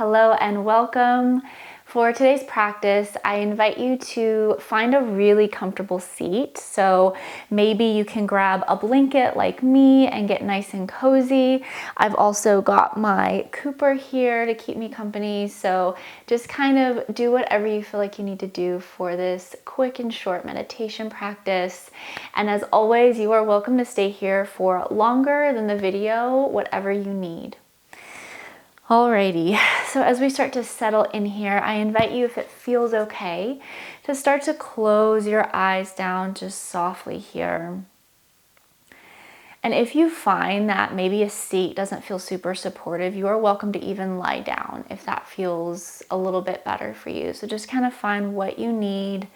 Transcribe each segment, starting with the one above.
Hello and welcome. For today's practice, I invite you to find a really comfortable seat. So maybe you can grab a blanket like me and get nice and cozy. I've also got my Cooper here to keep me company. So just kind of do whatever you feel like you need to do for this quick and short meditation practice. And as always, you are welcome to stay here for longer than the video, whatever you need. Alrighty, so as we start to settle in here, I invite you, if it feels okay, to start to close your eyes down just softly here. And if you find that maybe a seat doesn't feel super supportive, you are welcome to even lie down if that feels a little bit better for you. So just kind of find what you need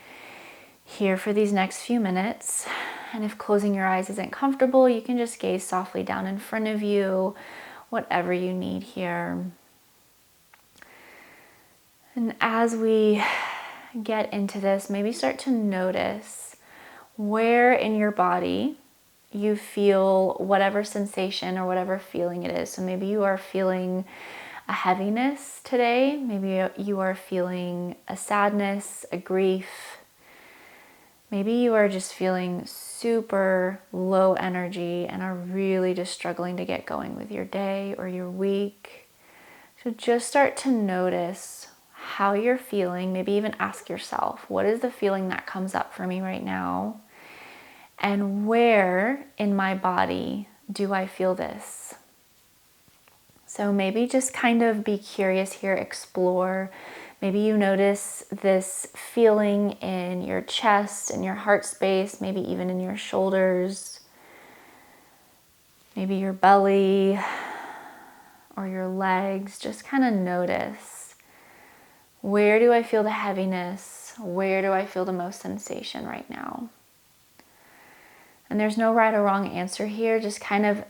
here for these next few minutes. And if closing your eyes isn't comfortable, you can just gaze softly down in front of you, whatever you need here. And as we get into this, maybe start to notice where in your body you feel whatever sensation or whatever feeling it is. So maybe you are feeling a heaviness today. Maybe you are feeling a sadness, a grief. Maybe you are just feeling super low energy and are really just struggling to get going with your day or your week. So just start to notice how you're feeling. Maybe even ask yourself, what is the feeling that comes up for me right now? And where in my body do I feel this? So maybe just kind of be curious here, explore. Maybe you notice this feeling in your chest, in your heart space, maybe even in your shoulders, maybe your belly or your legs. Just kind of notice, where do I feel the heaviness? Where do I feel the most sensation right now? And there's no right or wrong answer here. Just kind of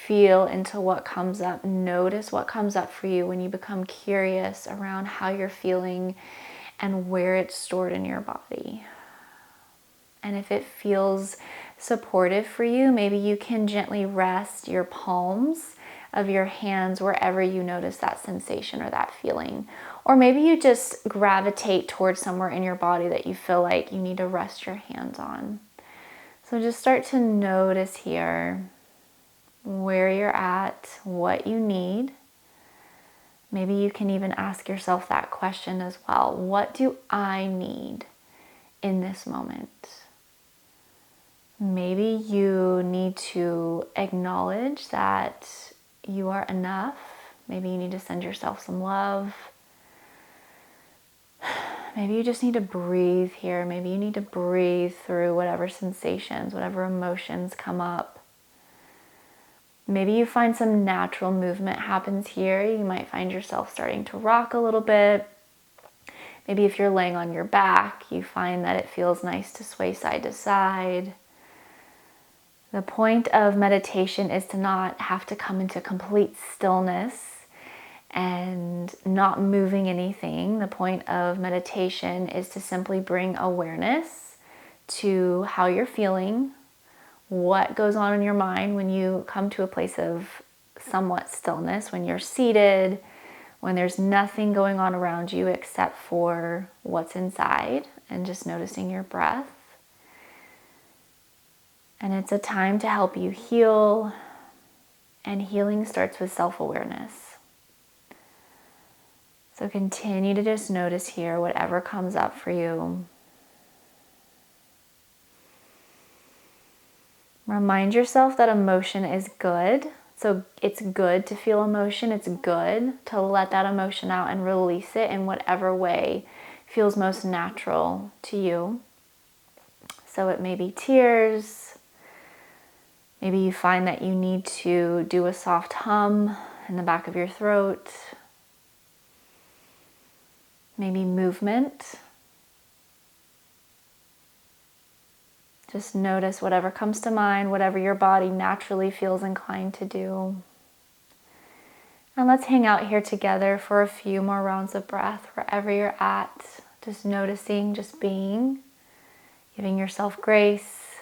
feel into what comes up. Notice what comes up for you when you become curious around how you're feeling and where it's stored in your body. And if it feels supportive for you, maybe you can gently rest your palms of your hands wherever you notice that sensation or that feeling. Or maybe you just gravitate towards somewhere in your body that you feel like you need to rest your hands on. So just start to notice here where you're at, what you need. Maybe you can even ask yourself that question as well. What do I need in this moment? Maybe you need to acknowledge that you are enough. Maybe you need to send yourself some love. Maybe you just need to breathe here. Maybe you need to breathe through whatever sensations, whatever emotions come up. Maybe you find some natural movement happens here. You might find yourself starting to rock a little bit. Maybe if you're laying on your back, you find that it feels nice to sway side to side. The point of meditation is to not have to come into complete stillness and not moving anything. The point of meditation is to simply bring awareness to how you're feeling, what goes on in your mind when you come to a place of somewhat stillness, when you're seated, when there's nothing going on around you except for what's inside, and just noticing your breath. And it's a time to help you heal, and healing starts with self-awareness. So continue to just notice here whatever comes up for you. Remind yourself that emotion is good. So it's good to feel emotion. It's good to let that emotion out and release it in whatever way feels most natural to you. So it may be tears. Maybe you find that you need to do a soft hum in the back of your throat. Maybe movement. Just notice whatever comes to mind, whatever your body naturally feels inclined to do. And let's hang out here together for a few more rounds of breath wherever you're at. Just noticing, just being, giving yourself grace.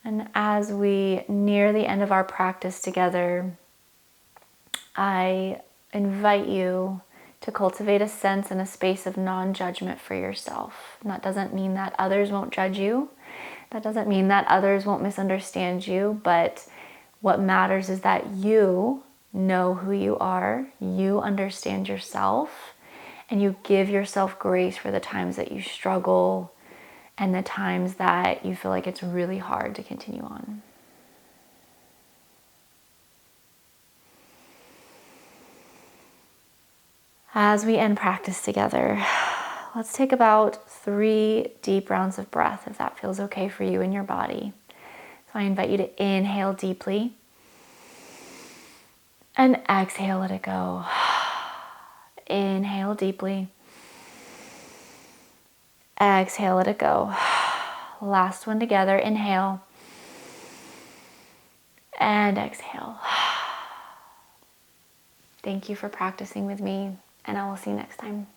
And as we near the end of our practice together, I invite you to cultivate a sense and a space of non-judgment for yourself. And that doesn't mean that others won't judge you. That doesn't mean that others won't misunderstand you, but what matters is that you know who you are, you understand yourself, and you give yourself grace for the times that you struggle and the times that you feel like it's really hard to continue on. As we end practice together, let's take about 3 deep rounds of breath, if that feels okay for you in your body. So I invite you to inhale deeply and exhale, let it go. Inhale deeply. Exhale, let it go. Last one together. Inhale and exhale. Thank you for practicing with me, and I will see you next time.